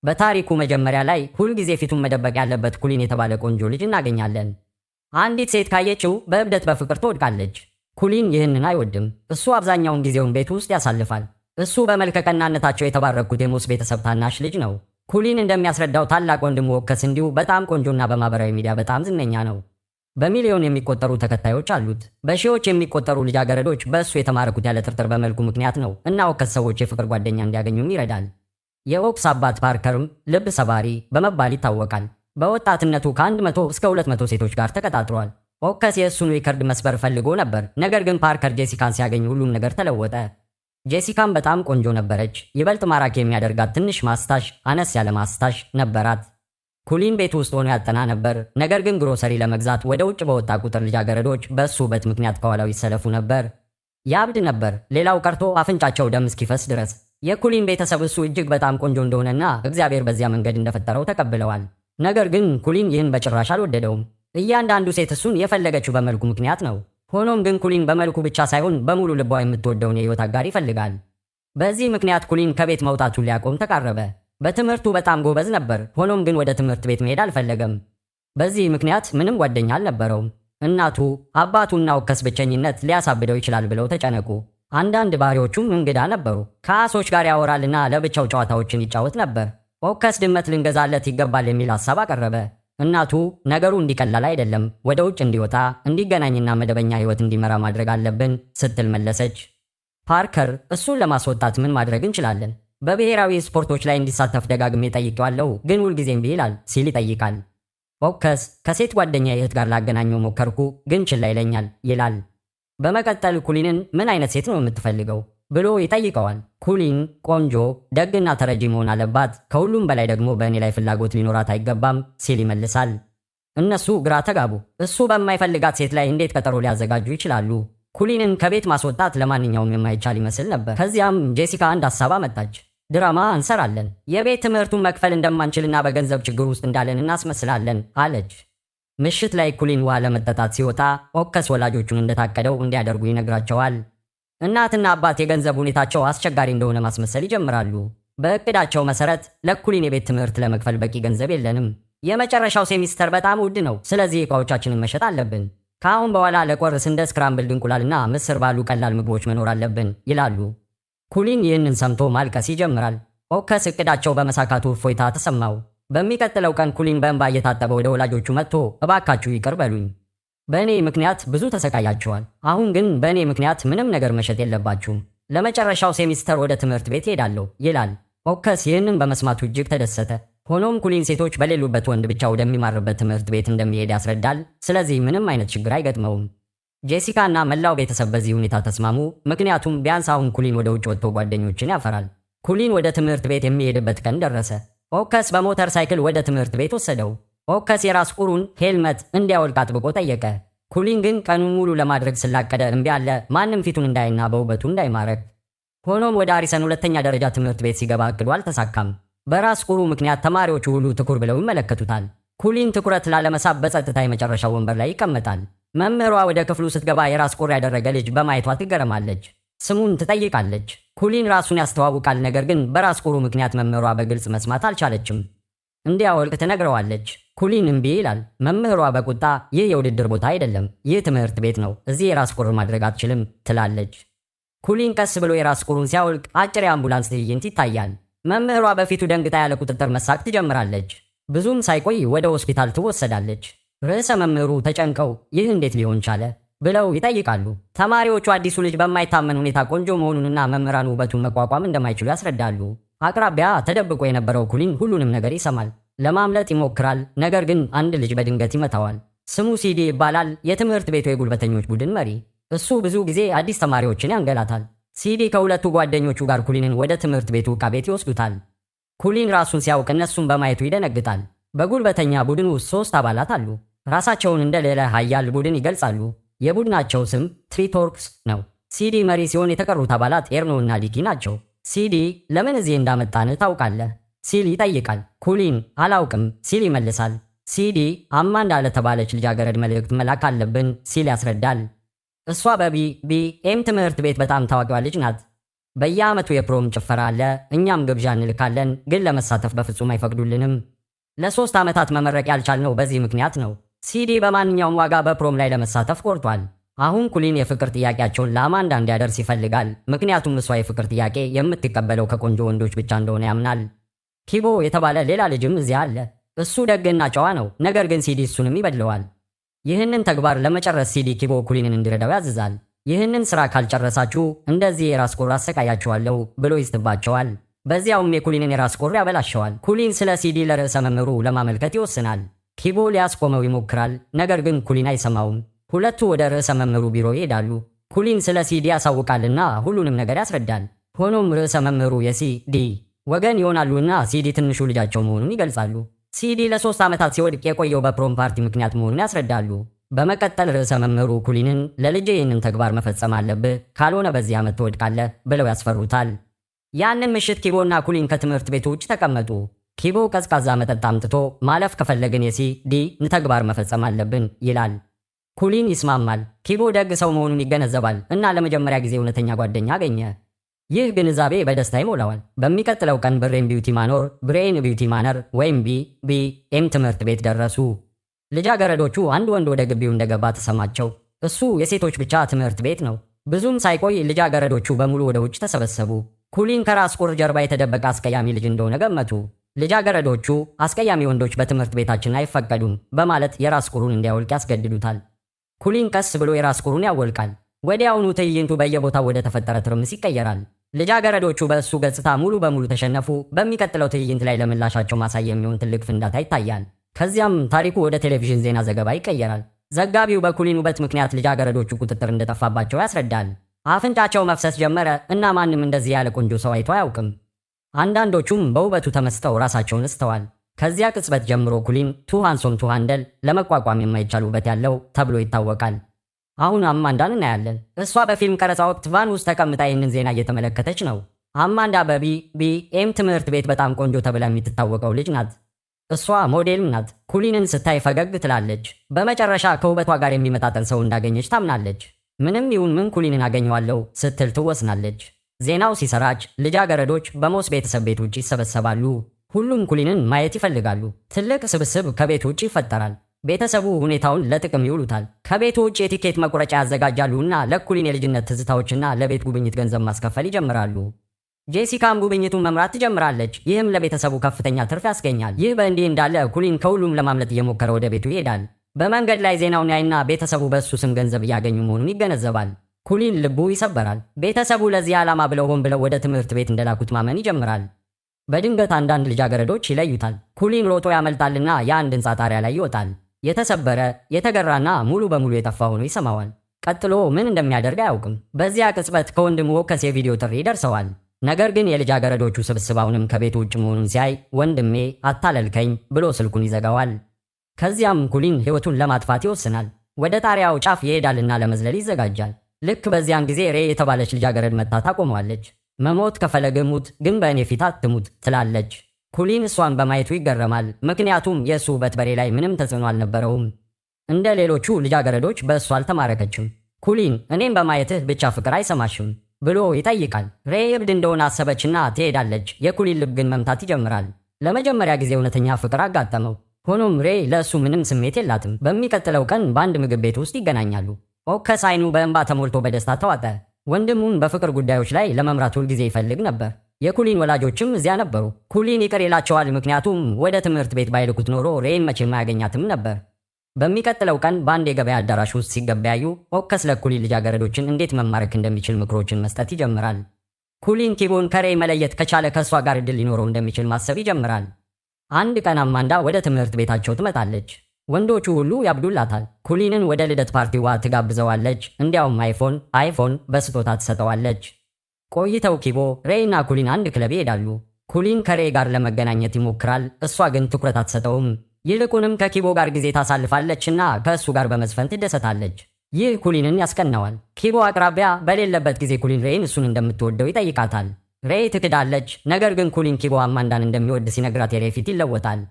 በታሪኩ መጀመሪያ ላይ ሁልጊዜ ፊቱን መደበቅ ያለበት ኩሊን የተባለ ቆንጆ ልጅ እናገኛለን። አንዲት ሴት ካየችው በእብደት በፍቅር ትወድቃለች። ኩሊን ይህንን አይወድም። እሱ አብዛኛውን ጊዜውን ቤት ውስጥ ያሳልፋል። እሱ በመልከ ቀናነታቸው የተባረኩት የሞስ ቤተሰብ ታናሽ ልጅ ነው። ኩሊን እንደሚያስረዳው ታላቅ ወንድሙ ኦከስ እንዲሁ በጣም ቆንጆና በማህበራዊ ሚዲያ በጣም ዝነኛ ነው። በሚሊዮን የሚቆጠሩ ተከታዮች አሉት። በሺዎች የሚቆጠሩ ልጃገረዶች በእሱ የተማረኩት ያለ ጥርጥር በመልኩ ምክንያት ነው እና ኦከስ ሰዎች የፍቅር ጓደኛ እንዲያገኙም ይረዳል። የኦክስ አባት ፓርከርም ልብ ሰባሪ በመባል ይታወቃል። በወጣትነቱ ከ100 እስከ 200 ሴቶች ጋር ተቀጣጥሯል። ኦከስ የእሱን ሪከርድ መስበር ፈልጎ ነበር፣ ነገር ግን ፓርከር ጄሲካን ሲያገኝ ሁሉም ነገር ተለወጠ። ጄሲካም በጣም ቆንጆ ነበረች። ይበልጥ ማራኪ የሚያደርጋት ትንሽ ማስታሽ፣ አነስ ያለ ማስታሽ ነበራት። ኩሊን ቤት ውስጥ ሆኖ ያጠና ነበር፣ ነገር ግን ግሮሰሪ ለመግዛት ወደ ውጭ በወጣ ቁጥር ልጃገረዶች በእሱ ውበት ምክንያት ከኋላው ይሰለፉ ነበር። ያብድ ነበር፣ ሌላው ቀርቶ አፍንጫቸው ደም እስኪፈስ ድረስ። የኩሊን ቤተሰብ እሱ እጅግ በጣም ቆንጆ እንደሆነና እግዚአብሔር በዚያ መንገድ እንደፈጠረው ተቀብለዋል። ነገር ግን ኩሊን ይህን በጭራሽ አልወደደውም። እያንዳንዱ ሴት እሱን የፈለገችው በመልኩ ምክንያት ነው። ሆኖም ግን ኩሊን በመልኩ ብቻ ሳይሆን በሙሉ ልቧ የምትወደውን የህይወት አጋር ይፈልጋል። በዚህ ምክንያት ኩሊን ከቤት መውጣቱን ሊያቆም ተቃረበ። በትምህርቱ በጣም ጎበዝ ነበር፣ ሆኖም ግን ወደ ትምህርት ቤት መሄድ አልፈለገም። በዚህ ምክንያት ምንም ጓደኛ አልነበረውም። እናቱ፣ አባቱና ኦከስ ብቸኝነት ሊያሳብደው ይችላል ብለው ተጨነቁ። አንዳንድ ባህሪዎቹም እንግዳ ነበሩ። ከአሶች ጋር ያወራልና ለብቻው ጨዋታዎችን ይጫወት ነበር። ኦከስ ድመት ልንገዛለት ይገባል የሚል ሐሳብ አቀረበ። እናቱ ነገሩ እንዲቀላል አይደለም፣ ወደ ውጭ እንዲወጣ እንዲገናኝና መደበኛ ህይወት እንዲመራ ማድረግ አለብን ስትል መለሰች። ፓርከር እሱን ለማስወጣት ምን ማድረግ እንችላለን? በብሔራዊ ስፖርቶች ላይ እንዲሳተፍ ደጋግሜ ጠይቄዋለሁ፣ ግን ሁልጊዜም እምቢ ይላል ሲል ይጠይቃል። ኦከስ ከሴት ጓደኛ እህት ጋር ላገናኘው ሞከርኩ፣ ግን ችላ ይለኛል ይላል። በመቀጠል ኩሊንን ምን አይነት ሴት ነው የምትፈልገው ብሎ ይጠይቀዋል። ኩሊን ቆንጆ፣ ደግና ተረጂ መሆን አለባት፣ ከሁሉም በላይ ደግሞ በእኔ ላይ ፍላጎት ሊኖራት አይገባም ሲል ይመልሳል። እነሱ ግራ ተጋቡ። እሱ በማይፈልጋት ሴት ላይ እንዴት ቀጠሮ ሊያዘጋጁ ይችላሉ? ኩሊንን ከቤት ማስወጣት ለማንኛውም የማይቻል ይመስል ነበር። ከዚያም ጄሲካ አንድ ሐሳብ አመጣች። ድራማ እንሰራለን፣ የቤት ትምህርቱን መክፈል እንደማንችልና በገንዘብ ችግር ውስጥ እንዳለን እናስመስላለን አለች። ምሽት ላይ ኩሊን ውሃ ለመጠጣት ሲወጣ ኦከስ ወላጆቹን እንደታቀደው እንዲያደርጉ ይነግራቸዋል። እናትና አባት የገንዘብ ሁኔታቸው አስቸጋሪ እንደሆነ ማስመሰል ይጀምራሉ። በእቅዳቸው መሰረት ለኩሊን የቤት ትምህርት ለመክፈል በቂ ገንዘብ የለንም። የመጨረሻው ሴሚስተር በጣም ውድ ነው፣ ስለዚህ ዕቃዎቻችንን መሸጥ አለብን። ከአሁን በኋላ ለቆርስ እንደ ስክራምብል እንቁላልና ምስር ባሉ ቀላል ምግቦች መኖር አለብን ይላሉ። ኩሊን ይህንን ሰምቶ ማልቀስ ይጀምራል። ኦከስ እቅዳቸው በመሳካቱ እፎይታ ተሰማው። በሚቀጥለው ቀን ኩሊን በእንባ እየታጠበ ወደ ወላጆቹ መጥቶ እባካችሁ ይቅር በሉኝ፣ በእኔ ምክንያት ብዙ ተሰቃያችኋል። አሁን ግን በእኔ ምክንያት ምንም ነገር መሸጥ የለባችሁም። ለመጨረሻው ሴሚስተር ወደ ትምህርት ቤት ሄዳለሁ ይላል። ኦከስ ይህንን በመስማቱ እጅግ ተደሰተ። ሆኖም ኩሊን ሴቶች በሌሉበት ወንድ ብቻ ወደሚማርበት ትምህርት ቤት እንደሚሄድ ያስረዳል። ስለዚህ ምንም አይነት ችግር አይገጥመውም። ጄሲካ እና መላው ቤተሰብ በዚህ ሁኔታ ተስማሙ፣ ምክንያቱም ቢያንስ አሁን ኩሊን ወደ ውጭ ወጥቶ ጓደኞችን ያፈራል። ኩሊን ወደ ትምህርት ቤት የሚሄድበት ቀን ደረሰ። ኦከስ በሞተር ሳይክል ወደ ትምህርት ቤት ወሰደው። ኦከስ የራስ ቁሩን ሄልመት እንዲያወልቅ አጥብቆ ጠየቀ። ኩሊን ግን ቀኑን ሙሉ ለማድረግ ስላቀደ እምቢ አለ፣ ማንም ፊቱን እንዳይና በውበቱ እንዳይማረክ። ሆኖም ወደ አሪሰን ሁለተኛ ደረጃ ትምህርት ቤት ሲገባ እቅዱ አልተሳካም። በራስ ቁሩ ምክንያት ተማሪዎቹ ሁሉ ትኩር ብለው ይመለከቱታል። ኩሊን ትኩረት ላለመሳብ በጸጥታ የመጨረሻው ወንበር ላይ ይቀመጣል። መምህሯ ወደ ክፍሉ ስትገባ የራስ ቁር ያደረገ ልጅ በማየቷ ትገረማለች። ስሙን ትጠይቃለች። ኩሊን ራሱን ያስተዋውቃል፣ ነገር ግን በራስ ቁሩ ምክንያት መምህሯ በግልጽ መስማት አልቻለችም። እንዲያወልቅ ትነግረዋለች። ኩሊን እምቢ ይላል። መምህሯ በቁጣ ይህ የውድድር ቦታ አይደለም፣ ይህ ትምህርት ቤት ነው፣ እዚህ የራስ ቁር ማድረግ አትችልም ትላለች። ኩሊን ቀስ ብሎ የራስ ቁሩን ሲያወልቅ አጭር የአምቡላንስ ትዕይንት ይታያል። መምህሯ በፊቱ ደንግጣ ያለ ቁጥጥር መሳቅ ትጀምራለች። ብዙም ሳይቆይ ወደ ሆስፒታል ትወሰዳለች። ርዕሰ መምህሩ ተጨንቀው ይህ እንዴት ሊሆን ቻለ ብለው ይጠይቃሉ። ተማሪዎቹ አዲሱ ልጅ በማይታመን ሁኔታ ቆንጆ መሆኑንና መምህራን ውበቱን መቋቋም እንደማይችሉ ያስረዳሉ። አቅራቢያ ተደብቆ የነበረው ኩሊን ሁሉንም ነገር ይሰማል። ለማምለጥ ይሞክራል፣ ነገር ግን አንድ ልጅ በድንገት ይመታዋል። ስሙ ሲዲ ይባላል፣ የትምህርት ቤቱ የጉልበተኞች ቡድን መሪ። እሱ ብዙ ጊዜ አዲስ ተማሪዎችን ያንገላታል። ሲዲ ከሁለቱ ጓደኞቹ ጋር ኩሊንን ወደ ትምህርት ቤቱ ዕቃ ቤት ይወስዱታል። ኩሊን ራሱን ሲያውቅ እነሱን በማየቱ ይደነግጣል። በጉልበተኛ ቡድን ውስጥ 3 አባላት አሉ። ራሳቸውን እንደ ሌላ ኃያል ቡድን ይገልጻሉ። የቡድናቸው ስም ትሪቶርክስ ነው። ሲዲ መሪ ሲሆን የተቀሩት አባላት ኤርኖ እና ሊኪ ናቸው። ሲዲ ለምን እዚህ እንዳመጣን ታውቃለህ ሲል ይጠይቃል። ኩሊን አላውቅም ሲል ይመልሳል። ሲዲ አማንዳ ለተባለች ልጃገረድ መልእክት መላክ አለብን ሲል ያስረዳል። እሷ በቢ ኤም ትምህርት ቤት በጣም ታዋቂዋ ልጅ ናት። በየዓመቱ የፕሮም ጭፈራ አለ። እኛም ግብዣ እንልካለን፣ ግን ለመሳተፍ በፍጹም አይፈቅዱልንም። ለ3 ዓመታት መመረቅ ያልቻልነው በዚህ ምክንያት ነው። ሲዲ በማንኛውም ዋጋ በፕሮም ላይ ለመሳተፍ ቆርጧል። አሁን ኩሊን የፍቅር ጥያቄያቸውን ለአማንዳ እንዲያደርስ ይፈልጋል። ምክንያቱም እሷ የፍቅር ጥያቄ የምትቀበለው ከቆንጆ ወንዶች ብቻ እንደሆነ ያምናል። ኪቦ የተባለ ሌላ ልጅም እዚያ አለ። እሱ ደግና ጨዋ ነው፣ ነገር ግን ሲዲ እሱንም ይበድለዋል። ይህንን ተግባር ለመጨረስ ሲዲ ኪቦ ኩሊንን እንዲረዳው ያዝዛል። ይህንን ሥራ ካልጨረሳችሁ እንደዚህ የራስ ቁር አሰቃያችኋለሁ ብሎ ይስትባቸዋል። በዚያውም የኩሊንን የራስ ቁር ያበላሸዋል። ኩሊን ስለ ሲዲ ለርዕሰ መምህሩ ለማመልከት ይወስናል። ኪቦ ሊያስቆመው ይሞክራል፣ ነገር ግን ኩሊን አይሰማውም። ሁለቱ ወደ ርዕሰ መምህሩ ቢሮ ይሄዳሉ። ኩሊን ስለ ሲዲ ያሳውቃልና ሁሉንም ነገር ያስረዳል። ሆኖም ርዕሰ መምህሩ የሲዲ ወገን ይሆናሉና ሲዲ ትንሹ ልጃቸው መሆኑን ይገልጻሉ። ሲዲ ለ3 ዓመታት ሲወድቅ የቆየው በፕሮም ፓርቲ ምክንያት መሆኑን ያስረዳሉ። በመቀጠል ርዕሰ መምህሩ ኩሊንን ለልጄ ይህንን ተግባር መፈጸም አለብህ፣ ካልሆነ በዚህ ዓመት ትወድቃለህ ብለው ያስፈሩታል። ያንን ምሽት ኪቦና ኩሊን ከትምህርት ቤቱ ውጭ ተቀመጡ። ኪቦ ቀዝቃዛ መጠጥ አምጥቶ ማለፍ ከፈለግን የሲዲ ተግባር መፈጸም አለብን ይላል። ኩሊን ይስማማል። ኪቦ ደግ ሰው መሆኑን ይገነዘባል እና ለመጀመሪያ ጊዜ እውነተኛ ጓደኛ አገኘ። ይህ ግንዛቤ በደስታ ይሞላዋል። በሚቀጥለው ቀን ብሬን ቢዩቲ ማኖር ብሬን ቢዩቲ ማነር ወይም ቢኤም ትምህርት ቤት ደረሱ። ልጃገረዶቹ አንድ ወንድ ወደ ግቢው እንደገባ ተሰማቸው። እሱ የሴቶች ብቻ ትምህርት ቤት ነው። ብዙም ሳይቆይ ልጃገረዶቹ በሙሉ ወደ ውጭ ተሰበሰቡ። ኩሊን ከራስ ቁር ጀርባ የተደበቀ አስቀያሚ ልጅ እንደሆነ ገመቱ። ልጃገረዶቹ አስቀያሚ ወንዶች በትምህርት ቤታችን አይፈቀዱም በማለት የራስ ቁሩን እንዲያወልቅ ያስገድዱታል። ኩሊን ቀስ ብሎ የራስ ቁሩን ያወልቃል። ወዲያውኑ ትዕይንቱ በየቦታው ወደ ተፈጠረ ትርምስ ይቀየራል። ልጃገረዶቹ በእሱ ገጽታ ሙሉ በሙሉ ተሸነፉ። በሚቀጥለው ትዕይንት ላይ ለምላሻቸው ማሳያ የሚሆን ትልቅ ፍንዳታ ይታያል። ከዚያም ታሪኩ ወደ ቴሌቪዥን ዜና ዘገባ ይቀየራል። ዘጋቢው በኩሊን ውበት ምክንያት ልጃገረዶቹ ቁጥጥር እንደጠፋባቸው ያስረዳል። አፍንጫቸው መፍሰስ ጀመረ እና ማንም እንደዚህ ያለ ቆንጆ ሰው አይቶ አያውቅም። አንዳንዶቹም በውበቱ ተመስጠው ራሳቸውን ስተዋል። ከዚያ ቅጽበት ጀምሮ ኩሊን ቱ ሃንሶም ቱ ሃንደል ለመቋቋም የማይቻል ውበት ያለው ተብሎ ይታወቃል። አሁን አማንዳን እናያለን። እሷ በፊልም ቀረጻ ወቅት ቫን ውስጥ ተቀምጣ ይህንን ዜና እየተመለከተች ነው። አማንዳ በቢኤም ትምህርት ቤት በጣም ቆንጆ ተብላ የምትታወቀው ልጅ ናት። እሷ ሞዴልም ናት። ኩሊንን ስታይ ፈገግ ትላለች። በመጨረሻ ከውበቷ ጋር የሚመጣጠን ሰው እንዳገኘች ታምናለች። ምንም ይሁን ምን ኩሊንን አገኘዋለሁ ስትል ትወስናለች። ዜናው ሲሰራጭ ልጃገረዶች በሞስ ቤተሰብ ቤት ውጭ ይሰበሰባሉ። ሁሉም ኩሊንን ማየት ይፈልጋሉ። ትልቅ ስብስብ ከቤት ውጭ ይፈጠራል። ቤተሰቡ ሁኔታውን ለጥቅም ይውሉታል። ከቤቱ ውጭ የቲኬት መቁረጫ ያዘጋጃሉ እና ለኩሊን የልጅነት ትዝታዎችና ለቤት ጉብኝት ገንዘብ ማስከፈል ይጀምራሉ። ጄሲካም ጉብኝቱን መምራት ትጀምራለች። ይህም ለቤተሰቡ ከፍተኛ ትርፍ ያስገኛል። ይህ በእንዲህ እንዳለ ኩሊን ከሁሉም ለማምለጥ እየሞከረ ወደ ቤቱ ይሄዳል። በመንገድ ላይ ዜናውን ያይና ቤተሰቡ በእሱ ስም ገንዘብ እያገኙ መሆኑን ይገነዘባል። ኩሊን ልቡ ይሰበራል። ቤተሰቡ ለዚህ ዓላማ ብለው ሆን ብለው ወደ ትምህርት ቤት እንደላኩት ማመን ይጀምራል። በድንገት አንዳንድ ልጃገረዶች ይለዩታል። ኩሊን ሮጦ ያመልጣልና የአንድ ሕንፃ ጣሪያ ላይ ይወጣል። የተሰበረ የተገራና ሙሉ በሙሉ የጠፋ ሆኖ ይሰማዋል። ቀጥሎ ምን እንደሚያደርግ አያውቅም። በዚያ ቅጽበት ከወንድሙ ወከስ የቪዲዮ ጥሪ ይደርሰዋል። ነገር ግን የልጃገረዶቹ ስብስብ አሁንም ከቤቱ ውጭ መሆኑን ሲያይ ወንድሜ አታለልከኝ ብሎ ስልኩን ይዘጋዋል። ከዚያም ኩሊን ሕይወቱን ለማጥፋት ይወስናል። ወደ ጣሪያው ጫፍ ይሄዳልና ለመዝለል ይዘጋጃል። ልክ በዚያን ጊዜ ሬ የተባለች ልጃገረድ መታ ታቆመዋለች። መሞት ከፈለገ ሙት፣ ግን በእኔ ፊት አትሙት ትላለች። ኩሊን እሷን በማየቱ ይገረማል። ምክንያቱም የእሱ ውበት በሬ ላይ ምንም ተጽዕኖ አልነበረውም። እንደ ሌሎቹ ልጃገረዶች በእሱ አልተማረከችም። ኩሊን እኔም በማየትህ ብቻ ፍቅር አይሰማሽም ብሎ ይጠይቃል። ሬ እብድ እንደሆነ አሰበችና ትሄዳለች። የኩሊን ልብ ግን መምታት ይጀምራል። ለመጀመሪያ ጊዜ እውነተኛ ፍቅር አጋጠመው። ሆኖም ሬ ለእሱ ምንም ስሜት የላትም። በሚቀጥለው ቀን በአንድ ምግብ ቤት ውስጥ ይገናኛሉ። ኦከስ አይኑ በእንባ ተሞልቶ በደስታ ተዋጠ። ወንድሙን በፍቅር ጉዳዮች ላይ ለመምራት ሁልጊዜ ይፈልግ ነበር። የኩሊን ወላጆችም እዚያ ነበሩ። ኩሊን ይቅር ይላቸዋል፣ ምክንያቱም ወደ ትምህርት ቤት ባይልኩት ኖሮ ሬን መቼም አያገኛትም ነበር። በሚቀጥለው ቀን በአንድ የገበያ አዳራሽ ውስጥ ሲገበያዩ ኦከስ ለኩሊን ልጃገረዶችን እንዴት መማረክ እንደሚችል ምክሮችን መስጠት ይጀምራል። ኩሊን ኪቦን ከሬ መለየት ከቻለ ከእሷ ጋር እድል ሊኖረው እንደሚችል ማሰብ ይጀምራል። አንድ ቀን አማንዳ ወደ ትምህርት ቤታቸው ትመጣለች። ወንዶቹ ሁሉ ያብዱላታል። ኩሊንን ወደ ልደት ፓርቲዋ ትጋብዘዋለች። እንዲያውም አይፎን በስጦታ ትሰጠዋለች። ቆይተው ኪቦ ሬይና ኩሊን አንድ ክለብ ይሄዳሉ። ኩሊን ከሬ ጋር ለመገናኘት ይሞክራል። እሷ ግን ትኩረት አትሰጠውም። ይልቁንም ከኪቦ ጋር ጊዜ ታሳልፋለችና ከእሱ ጋር በመዝፈን ትደሰታለች። ይህ ኩሊንን ያስቀናዋል። ኪቦ አቅራቢያ በሌለበት ጊዜ ኩሊን ሬይን እሱን እንደምትወደው ይጠይቃታል። ሬይ ትክዳለች። ነገር ግን ኩሊን ኪቦ አማንዳን እንደሚወድ ሲነግራት የሬይ ፊት ይለወጣል።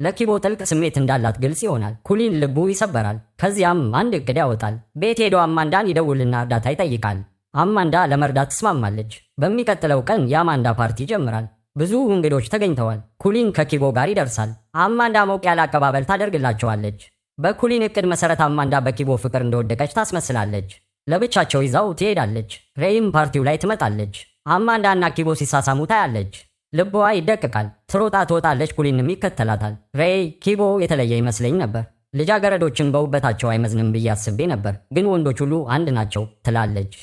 ለኪቦ ጥልቅ ስሜት እንዳላት ግልጽ ይሆናል። ኩሊን ልቡ ይሰበራል። ከዚያም አንድ እቅድ ያወጣል። ቤት ሄዶ አማንዳን ይደውልና እርዳታ ይጠይቃል። አማንዳ ለመርዳት ትስማማለች። በሚቀጥለው ቀን የአማንዳ ፓርቲ ይጀምራል። ብዙ እንግዶች ተገኝተዋል። ኩሊን ከኪቦ ጋር ይደርሳል። አማንዳ ሞቅ ያለ አቀባበል ታደርግላቸዋለች። በኩሊን እቅድ መሰረት አማንዳ በኪቦ ፍቅር እንደወደቀች ታስመስላለች። ለብቻቸው ይዛው ትሄዳለች። ሬይም ፓርቲው ላይ ትመጣለች። አማንዳና ኪቦ ሲሳሳሙ ታያለች። ልቧ ይደቅቃል። ትሮጣ ትወጣለች። ኩሊንም ይከተላታል። ሬይ ኪቦ የተለየ ይመስለኝ ነበር። ልጃገረዶችን በውበታቸው አይመዝንም ብዬ አስቤ ነበር፣ ግን ወንዶች ሁሉ አንድ ናቸው ትላለች።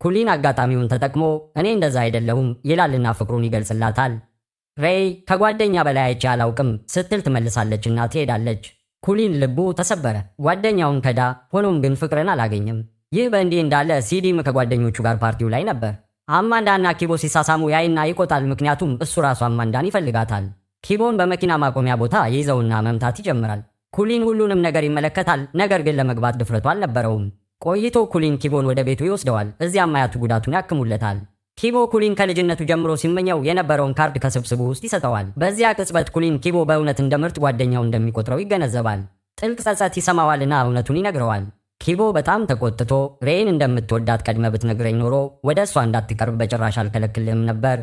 ኩሊን አጋጣሚውን ተጠቅሞ እኔ እንደዛ አይደለሁም ይላልና ፍቅሩን ይገልጽላታል። ሬይ ከጓደኛ በላይ አይቼ አላውቅም ስትል ትመልሳለችና ትሄዳለች። ኩሊን ልቡ ተሰበረ። ጓደኛውን ከዳ። ሆኖም ግን ፍቅርን አላገኘም። ይህ በእንዲህ እንዳለ ሲዲም ከጓደኞቹ ጋር ፓርቲው ላይ ነበር። አማንዳና ኪቦ ሲሳሳሙ ያይና ይቆጣል፣ ምክንያቱም እሱ ራሱ አማንዳን ይፈልጋታል። ኪቦን በመኪና ማቆሚያ ቦታ ይዘውና መምታት ይጀምራል። ኩሊን ሁሉንም ነገር ይመለከታል፣ ነገር ግን ለመግባት ድፍረቱ አልነበረውም። ቆይቶ ኩሊን ኪቦን ወደ ቤቱ ይወስደዋል። እዚያም አያቱ ጉዳቱን ያክሙለታል። ኪቦ ኩሊን ከልጅነቱ ጀምሮ ሲመኘው የነበረውን ካርድ ከስብስቡ ውስጥ ይሰጠዋል። በዚያ ቅጽበት ኩሊን ኪቦ በእውነት እንደ ምርጥ ጓደኛው እንደሚቆጥረው ይገነዘባል። ጥልቅ ጸጸት ይሰማዋልና እውነቱን ይነግረዋል። ኪቦ በጣም ተቆጥቶ ሬይን እንደምትወዳት ቀድመ ብትነግረኝ ኖሮ ወደ እሷ እንዳትቀርብ በጭራሽ አልከለክልህም ነበር፣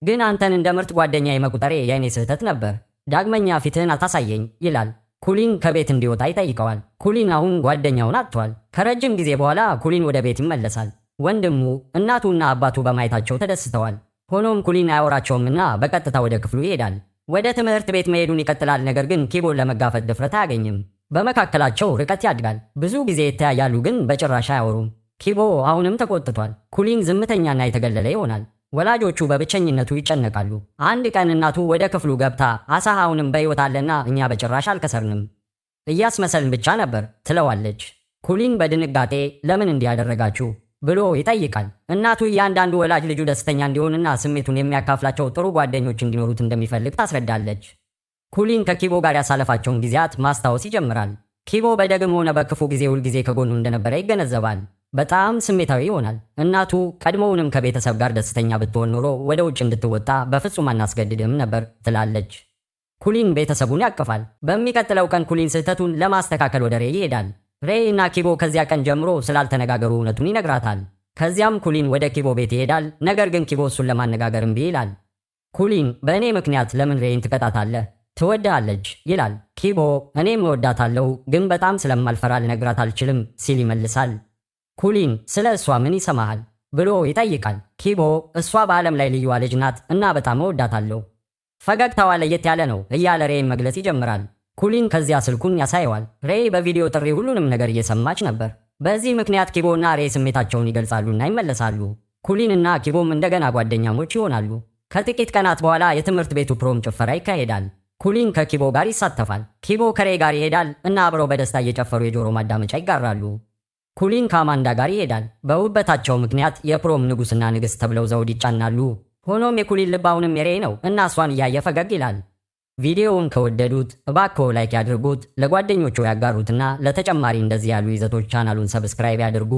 ግን አንተን እንደ ምርጥ ጓደኛ የመቁጠሬ የእኔ ስህተት ነበር። ዳግመኛ ፊትህን አታሳየኝ ይላል። ኩሊን ከቤት እንዲወጣ ይጠይቀዋል። ኩሊን አሁን ጓደኛውን አጥቷል። ከረጅም ጊዜ በኋላ ኩሊን ወደ ቤት ይመለሳል። ወንድሙ እናቱና አባቱ በማየታቸው ተደስተዋል። ሆኖም ኩሊን አያወራቸውምና በቀጥታ ወደ ክፍሉ ይሄዳል። ወደ ትምህርት ቤት መሄዱን ይቀጥላል። ነገር ግን ኪቦን ለመጋፈጥ ድፍረት አያገኝም። በመካከላቸው ርቀት ያድጋል። ብዙ ጊዜ ይተያያሉ፣ ግን በጭራሽ አያወሩም። ኪቦ አሁንም ተቆጥቷል። ኩሊን ዝምተኛና የተገለለ ይሆናል። ወላጆቹ በብቸኝነቱ ይጨነቃሉ። አንድ ቀን እናቱ ወደ ክፍሉ ገብታ አሳ አሁንም በሕይወት አለና እኛ በጭራሽ አልከሰርንም፣ እያስመሰልን ብቻ ነበር ትለዋለች። ኩሊን በድንጋጤ ለምን እንዲያደረጋችሁ ብሎ ይጠይቃል። እናቱ እያንዳንዱ ወላጅ ልጁ ደስተኛ እንዲሆንና ስሜቱን የሚያካፍላቸው ጥሩ ጓደኞች እንዲኖሩት እንደሚፈልግ ታስረዳለች። ኩሊን ከኪቦ ጋር ያሳለፋቸውን ጊዜያት ማስታወስ ይጀምራል። ኪቦ በደግም ሆነ በክፉ ጊዜ ሁልጊዜ ከጎኑ እንደነበረ ይገነዘባል። በጣም ስሜታዊ ይሆናል። እናቱ ቀድሞውንም ከቤተሰብ ጋር ደስተኛ ብትሆን ኖሮ ወደ ውጭ እንድትወጣ በፍጹም አናስገድድም ነበር ትላለች። ኩሊን ቤተሰቡን ያቅፋል። በሚቀጥለው ቀን ኩሊን ስህተቱን ለማስተካከል ወደ ሬይ ይሄዳል። ሬይ እና ኪቦ ከዚያ ቀን ጀምሮ ስላልተነጋገሩ እውነቱን ይነግራታል። ከዚያም ኩሊን ወደ ኪቦ ቤት ይሄዳል። ነገር ግን ኪቦ እሱን ለማነጋገር እምቢ ይላል። ኩሊን በእኔ ምክንያት ለምን ሬይን ትቀጣታለህ? ትወድሃለች ይላል። ኪቦ እኔም እወዳታለሁ፣ ግን በጣም ስለማልፈራ ልነግራት አልችልም ሲል ይመልሳል። ኩሊን ስለ እሷ ምን ይሰማሃል ብሎ ይጠይቃል። ኪቦ እሷ በዓለም ላይ ልዩዋ ልጅ ናት እና በጣም እወዳታለሁ፣ ፈገግታዋ ለየት ያለ ነው እያለ ሬይን መግለጽ ይጀምራል። ኩሊን ከዚያ ስልኩን ያሳየዋል። ሬይ በቪዲዮ ጥሪ ሁሉንም ነገር እየሰማች ነበር። በዚህ ምክንያት ኪቦና ሬይ ስሜታቸውን ይገልጻሉና ይመለሳሉ። ኩሊንና ኪቦም እንደገና ጓደኛሞች ይሆናሉ። ከጥቂት ቀናት በኋላ የትምህርት ቤቱ ፕሮም ጭፈራ ይካሄዳል። ኩሊን ከኪቦ ጋር ይሳተፋል። ኪቦ ከሬይ ጋር ይሄዳል እና አብረው በደስታ እየጨፈሩ የጆሮ ማዳመጫ ይጋራሉ። ኩሊን ከአማንዳ ጋር ይሄዳል። በውበታቸው ምክንያት የፕሮም ንጉሥና ንግሥት ተብለው ዘውድ ይጫናሉ። ሆኖም የኩሊን ልብ አሁንም የሬይ ነው እና እሷን እያየ ፈገግ ይላል። ቪዲዮውን ከወደዱት እባክዎ ላይክ ያድርጉት፣ ለጓደኞቹ ያጋሩትና ለተጨማሪ እንደዚህ ያሉ ይዘቶች ቻናሉን ሰብስክራይብ ያድርጉ።